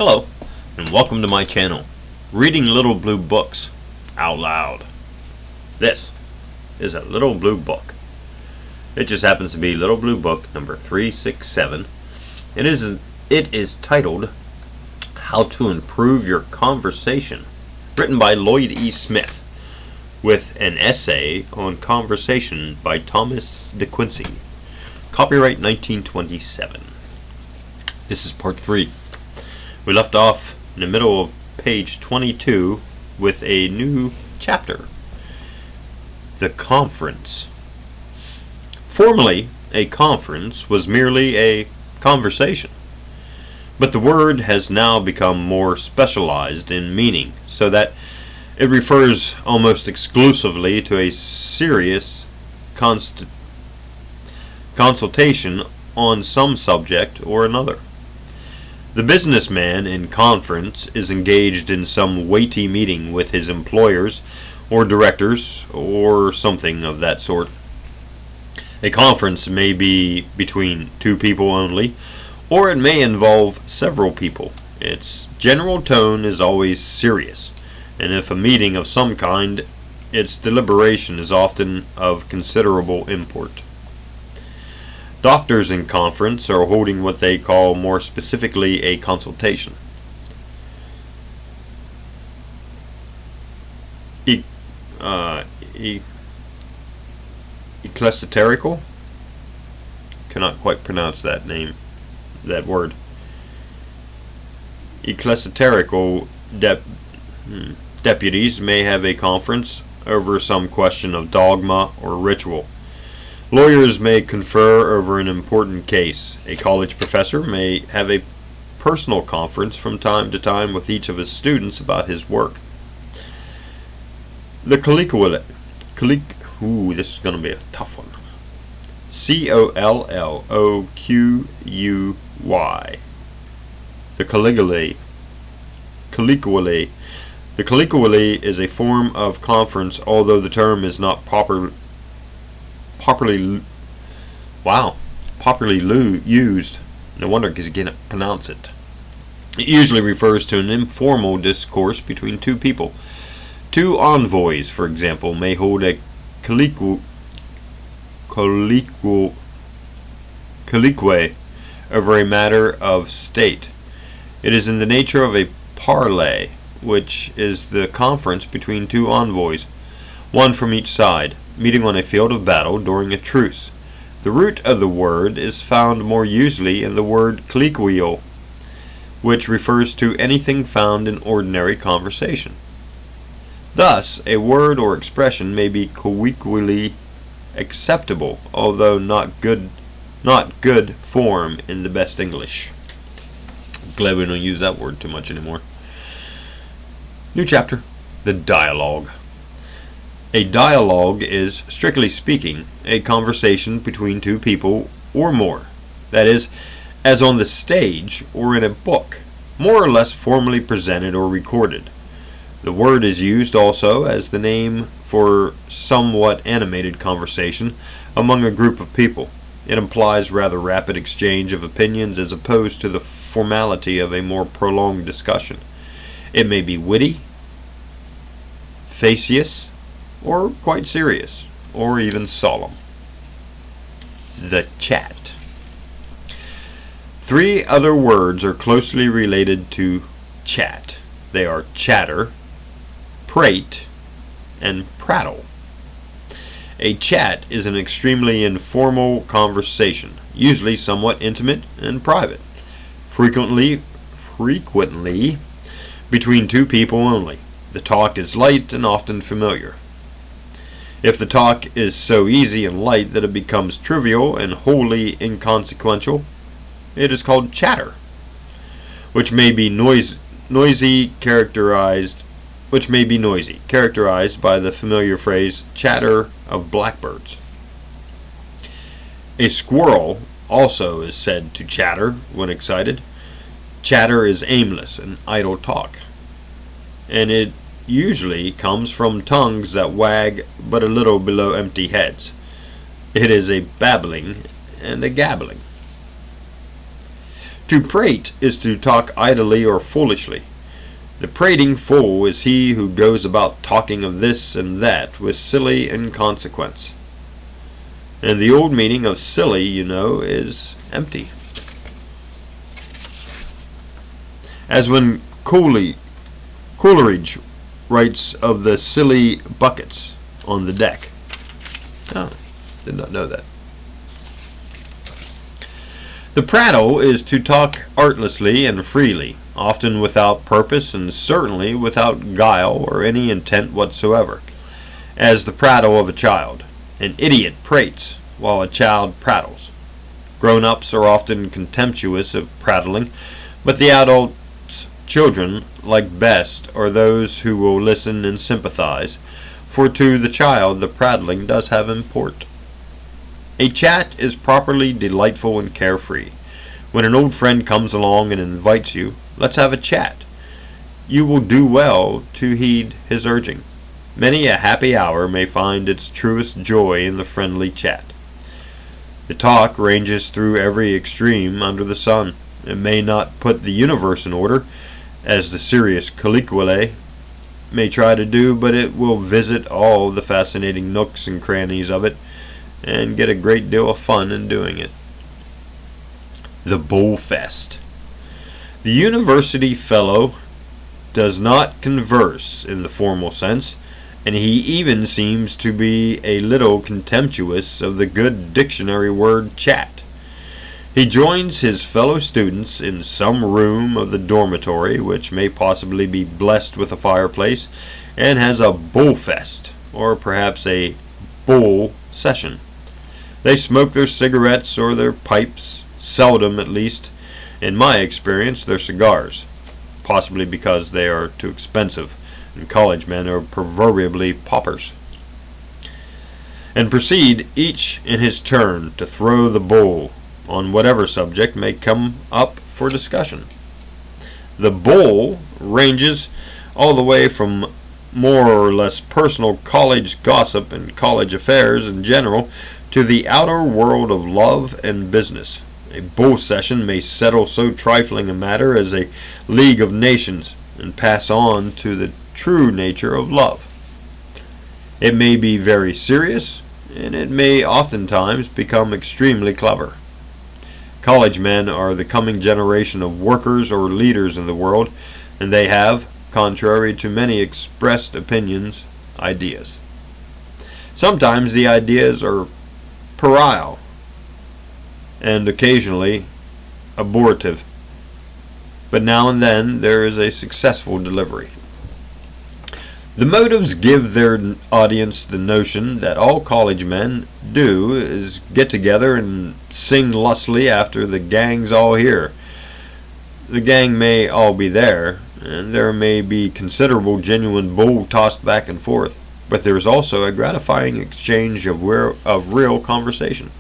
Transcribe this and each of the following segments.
Hello, and welcome to my channel, Reading Little Blue Books Out Loud. This is a little blue book. It just happens to be Little Blue Book number 367. It is titled How to Improve Your Conversation, written by Lloyd E. Smith, with an essay on conversation by Thomas De Quincey. Copyright 1927. This is part 3. We left off in the middle of page 22 with a new chapter. The conference. Formerly, a conference was merely a conversation, but the word has now become more specialized in meaning, so that it refers almost exclusively to a serious consultation on some subject or another. The businessman in conference is engaged in some weighty meeting with his employers or directors or something of that sort. A conference may be between two people only, or it may involve several people. Its general tone is always serious, and if a meeting of some kind, its deliberation is often of considerable import. Doctors in conference are holding what they call more specifically a consultation. Ecclesiastical? Cannot quite pronounce that word. Ecclesiastical deputies may have a conference over some question of dogma or ritual. Lawyers may confer over an important case. A college professor may have a personal conference from time to time with each of his students about his work. The colloquy. This is going to be a tough one. Colloquy. The colloquy. The colloquy is a form of conference, although the term is not properly used. No wonder, because you can't pronounce it. It usually refers to an informal discourse between two people. Two envoys, for example, may hold a colloquy over a matter of state. It is in the nature of a parley, which is the conference between two envoys, one from each side, meeting on a field of battle during a truce. The root of the word is found more usually in the word colloquial, which refers to anything found in ordinary conversation. Thus, a word or expression may be colloquially acceptable, although not good form in the best English. Glad we don't use that word too much anymore. New chapter, the dialogue. A dialogue is, strictly speaking, a conversation between two people or more. That is, as on the stage or in a book, more or less formally presented or recorded. The word is used also as the name for somewhat animated conversation among a group of people. It implies rather rapid exchange of opinions as opposed to the formality of a more prolonged discussion. It may be witty, facetious, or quite serious, or even solemn. The chat. 3 other words are closely related to chat. They are chatter, prate, and prattle. A chat is an extremely informal conversation, usually somewhat intimate and private, frequently between two people only. The talk is light and often familiar. If the talk is so easy and light that it becomes trivial and wholly inconsequential, it is called chatter, which may be noisy, characterized by the familiar phrase chatter of blackbirds. A squirrel also is said to chatter when excited. Chatter is aimless and idle talk, and it usually comes from tongues that wag but a little below empty heads. It is a babbling and a gabbling. To prate is to talk idly or foolishly. The prating fool is he who goes about talking of this and that with silly inconsequence. And the old meaning of silly, you know, is empty. As when Coleridge writes of the silly buckets on the deck. Oh, did not know that. The prattle is to talk artlessly and freely, often without purpose and certainly without guile or any intent whatsoever, as the prattle of a child. An idiot prates while a child prattles. Grown-ups are often contemptuous of prattling, but the adults children like best are those who will listen and sympathize, for to the child the prattling does have import. A chat is properly delightful and carefree. When an old friend comes along and invites you, let's have a chat, you will do well to heed his urging. Many a happy hour may find its truest joy in the friendly chat. The talk ranges through every extreme under the sun. It may not put the universe in order, as the serious colloquially may try to do, but it will visit all the fascinating nooks and crannies of it, and get a great deal of fun in doing it. The Bull Fest. The university fellow does not converse in the formal sense, and he even seems to be a little contemptuous of the good dictionary word chat. He joins his fellow students in some room of the dormitory, which may possibly be blessed with a fireplace, and has a bull fest, or perhaps a bull session. They smoke their cigarettes or their pipes, seldom at least, in my experience, their cigars, possibly because they are too expensive, and college men are proverbially paupers, and proceed each in his turn to throw the bull on whatever subject may come up for discussion. The bull ranges all the way from more or less personal college gossip and college affairs in general to the outer world of love and business. A bull session may settle so trifling a matter as a League of Nations and pass on to the true nature of love. It may be very serious, and it may oftentimes become extremely clever. College men are the coming generation of workers or leaders in the world, and they have, contrary to many expressed opinions, ideas. Sometimes the ideas are puerile and occasionally abortive, but now and then there is a successful delivery. The motives give their audience the notion that all college men do is get together and sing lustily after the gang's all here. The gang may all be there, and there may be considerable genuine bull tossed back and forth, but there is also a gratifying exchange of real conversation.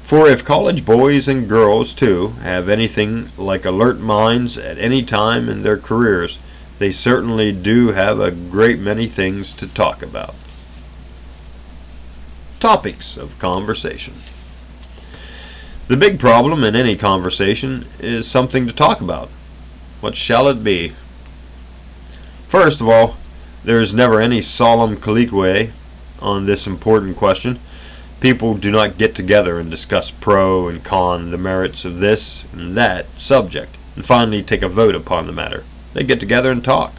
For if college boys and girls, too, have anything like alert minds at any time in their careers, they certainly do have a great many things to talk about. Topics of conversation. The big problem in any conversation is something to talk about. What shall it be? First of all, there is never any solemn colloquy on this important question. People do not get together and discuss pro and con, the merits of this and that subject, and finally take a vote upon the matter. They get together and talk,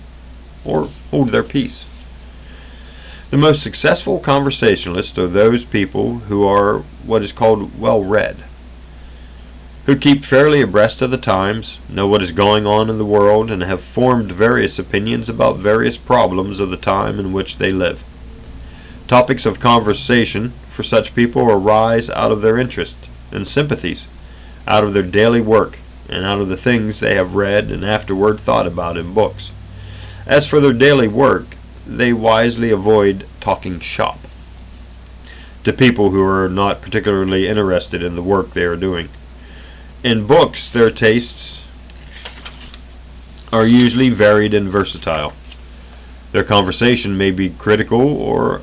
or hold their peace. The most successful conversationalists are those people who are what is called well-read, who keep fairly abreast of the times, know what is going on in the world, and have formed various opinions about various problems of the time in which they live. Topics of conversation for such people arise out of their interests and sympathies, out of their daily work, and out of the things they have read and afterward thought about in books. As for their daily work, they wisely avoid talking shop to people who are not particularly interested in the work they are doing. In books, their tastes are usually varied and versatile. Their conversation may be critical or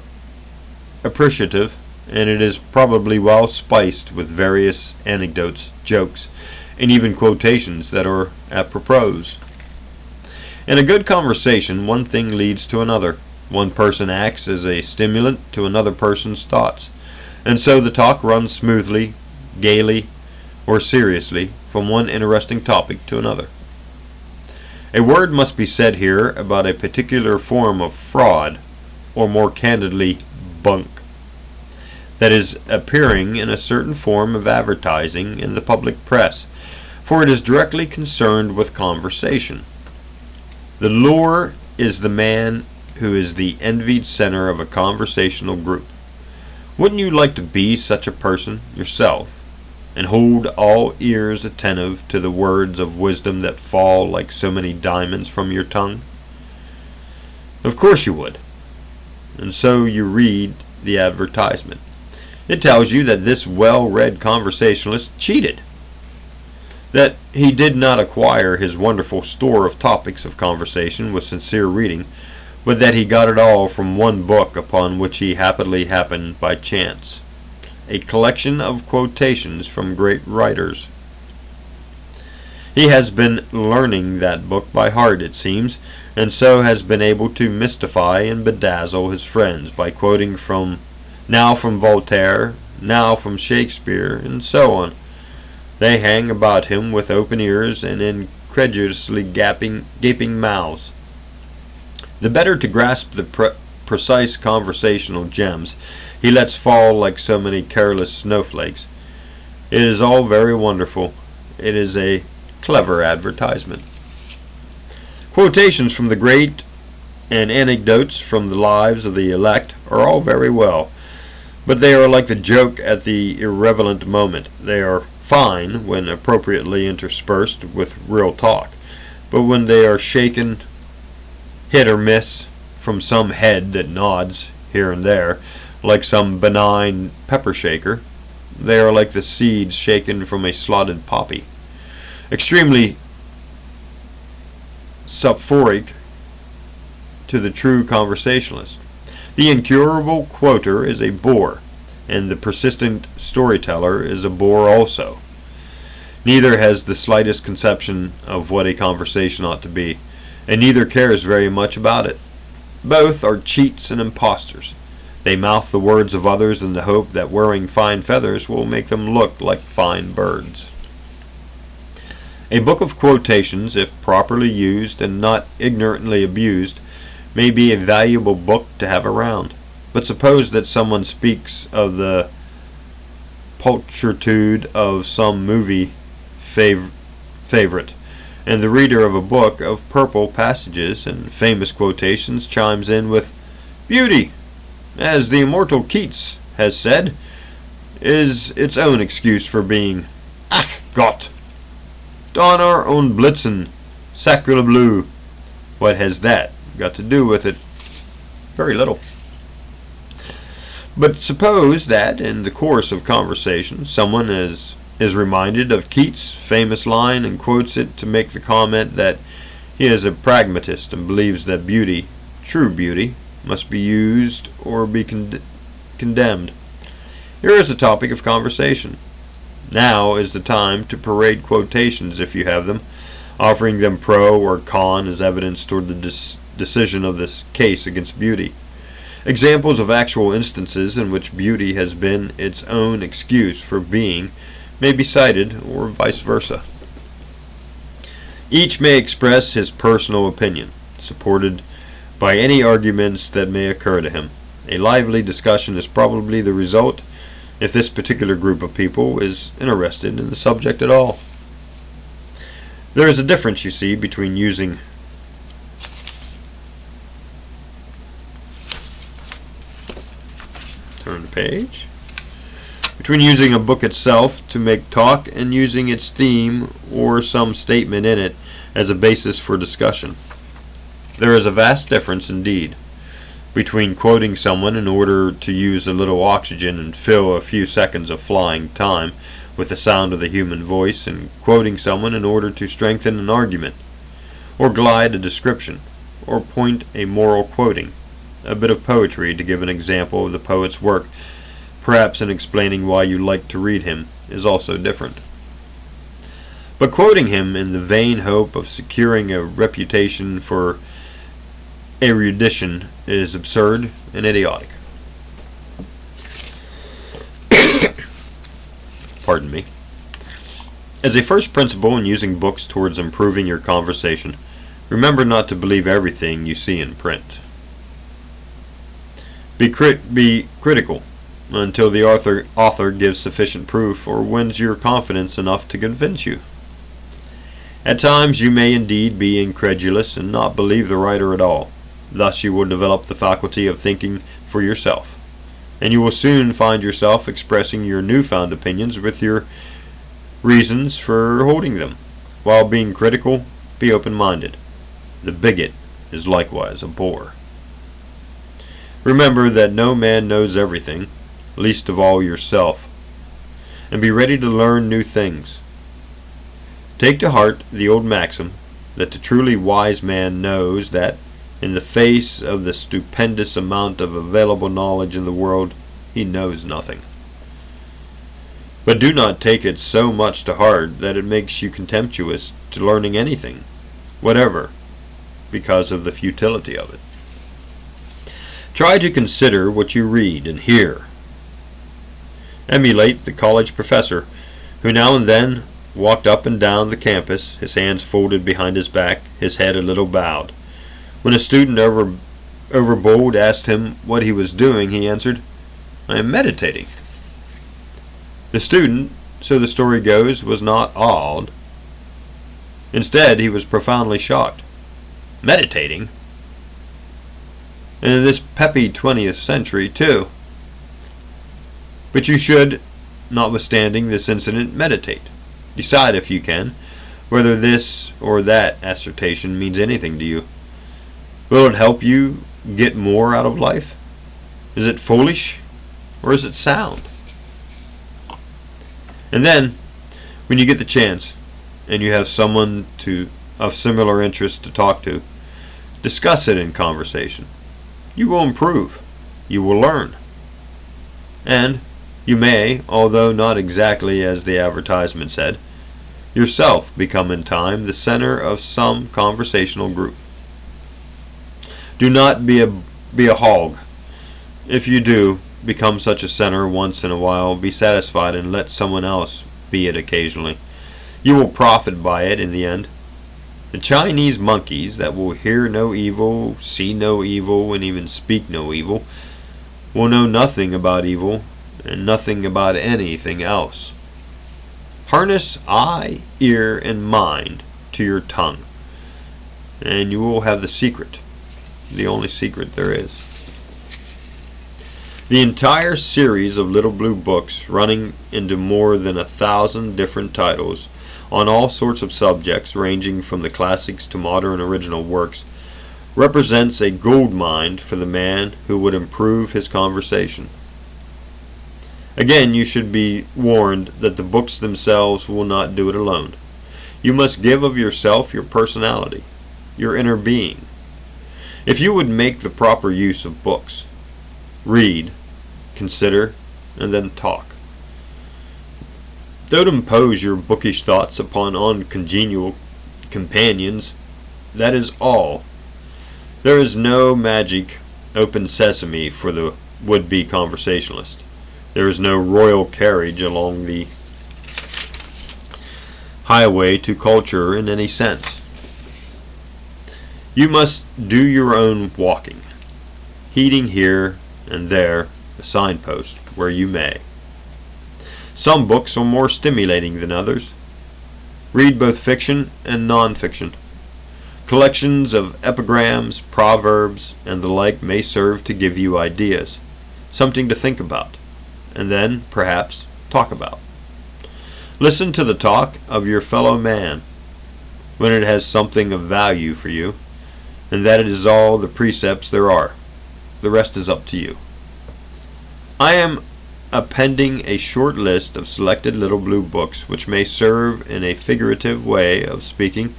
appreciative, and it is probably well spiced with various anecdotes, jokes, and even quotations that are apropos. In a good conversation, one thing leads to another. One person acts as a stimulant to another person's thoughts, and so the talk runs smoothly, gaily, or seriously from one interesting topic to another. A word must be said here about a particular form of fraud, or more candidly, bunk, that is appearing in a certain form of advertising in the public press, for it is directly concerned with conversation. The lure is the man who is the envied center of a conversational group. Wouldn't you like to be such a person yourself, and hold all ears attentive to the words of wisdom that fall like so many diamonds from your tongue? Of course you would. And so you read the advertisement. It tells you that this well-read conversationalist cheated, that he did not acquire his wonderful store of topics of conversation with sincere reading, but that he got it all from one book upon which he happily happened by chance, a collection of quotations from great writers. He has been learning that book by heart, it seems, and so has been able to mystify and bedazzle his friends by quoting now from Voltaire, now from Shakespeare, and so on. They hang about him with open ears and incredulously gaping mouths. The better to grasp the precise conversational gems he lets fall like so many careless snowflakes. It is all very wonderful. It is a clever advertisement. Quotations from the great and anecdotes from the lives of the elect are all very well, but they are like the joke at the irrelevant moment. They are fine when appropriately interspersed with real talk, but when they are shaken hit or miss from some head that nods here and there, like some benign pepper shaker, they are like the seeds shaken from a slotted poppy, extremely soporific to the true conversationalist. The incurable quoter is a bore, and the persistent storyteller is a bore also. Neither has the slightest conception of what a conversation ought to be, and neither cares very much about it. Both are cheats and impostors. They mouth the words of others in the hope that wearing fine feathers will make them look like fine birds. A book of quotations, if properly used and not ignorantly abused, may be a valuable book to have around. But suppose that someone speaks of the pulchritude of some movie favorite, and the reader of a book of purple passages and famous quotations chimes in with "Beauty, as the immortal Keats has said, is its own excuse for being. Ach Gott! Donner und Blitzen, sacre bleu." What has that got to do with it? Very little. But suppose that in the course of conversation someone is reminded of Keats' famous line and quotes it to make the comment that he is a pragmatist and believes that beauty, true beauty, must be used or be condemned. Here is a topic of conversation. Now is the time to parade quotations if you have them, offering them pro or con as evidence toward the decision of this case against beauty. Examples of actual instances in which beauty has been its own excuse for being may be cited, or vice versa. Each may express his personal opinion, supported by any arguments that may occur to him. A lively discussion is probably the result if this particular group of people is interested in the subject at all. There is a difference, you see, between using between using a book itself to make talk and using its theme or some statement in it as a basis for discussion. There is a vast difference indeed between quoting someone in order to use a little oxygen and fill a few seconds of flying time with the sound of the human voice, and quoting someone in order to strengthen an argument, or glide a description, or point a moral quoting, a bit of poetry to give an example of the poet's work, perhaps in explaining why you like to read him, is also different. but quoting him in the vain hope of securing a reputation for erudition is absurd and idiotic. Pardon me. As a first principle in using books towards improving your conversation, remember not to believe everything you see in print. Be critical until the author gives sufficient proof or wins your confidence enough to convince you. At times you may indeed be incredulous and not believe the writer at all. Thus you will develop the faculty of thinking for yourself, and you will soon find yourself expressing your newfound opinions with your reasons for holding them. While being critical, be open-minded. The bigot is likewise a bore. Remember that no man knows everything, least of all yourself, and be ready to learn new things. Take to heart the old maxim that the truly wise man knows that, in the face of the stupendous amount of available knowledge in the world, he knows nothing. But do not take it so much to heart that it makes you contemptuous to learning anything, whatever, because of the futility of it. Try to consider what you read and hear. Emulate the college professor, who now and then walked up and down the campus, his hands folded behind his back, his head a little bowed. When a student overbold asked him what he was doing, he answered, "I am meditating." The student, so the story goes, was not awed. Instead, he was profoundly shocked. Meditating? And in this peppy 20th century, too. But you should, notwithstanding this incident, meditate. Decide, if you can, whether this or that assertion means anything to you. Will it help you get more out of life? Is it foolish, or is it sound? And then, when you get the chance, and you have someone of similar interest to talk to, discuss it in conversation. You will improve. You will learn. And you may, although not exactly as the advertisement said, yourself become in time the center of some conversational group. Do not be a hog. If you do become such a center once in a while, be satisfied and let someone else be it occasionally. You will profit by it in the end. The Chinese monkeys that will hear no evil, see no evil, and even speak no evil, will know nothing about evil and nothing about anything else. Harness eye, ear, and mind to your tongue, and you will have the secret, the only secret there is. The entire series of little blue books, running into more than 1,000 different titles, on all sorts of subjects ranging from the classics to modern original works, represents a gold mine for the man who would improve his conversation. Again, you should be warned that the books themselves will not do it alone. You must give of yourself your personality, your inner being. If you would make the proper use of books, read, consider, and then talk. Don't impose your bookish thoughts upon uncongenial companions. That is all. There is no magic open sesame for the would-be conversationalist. There is no royal carriage along the highway to culture in any sense. You must do your own walking, heeding here and there a signpost where you may. Some books are more stimulating than others. Read both fiction and non-fiction. Collections of epigrams, proverbs, and the like may serve to give you ideas, something to think about, and then, perhaps, talk about. Listen to the talk of your fellow man when it has something of value for you, and that is all the precepts there are. The rest is up to you. I am appending a short list of selected little blue books which may serve in a figurative way of speaking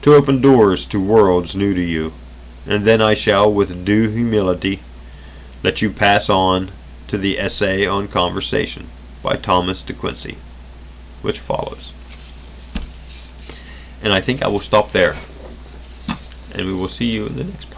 to open doors to worlds new to you, and then I shall, with due humility, let you pass on to the Essay on Conversation by Thomas De Quincey, which follows. and I think I will stop there. And we will see you in the next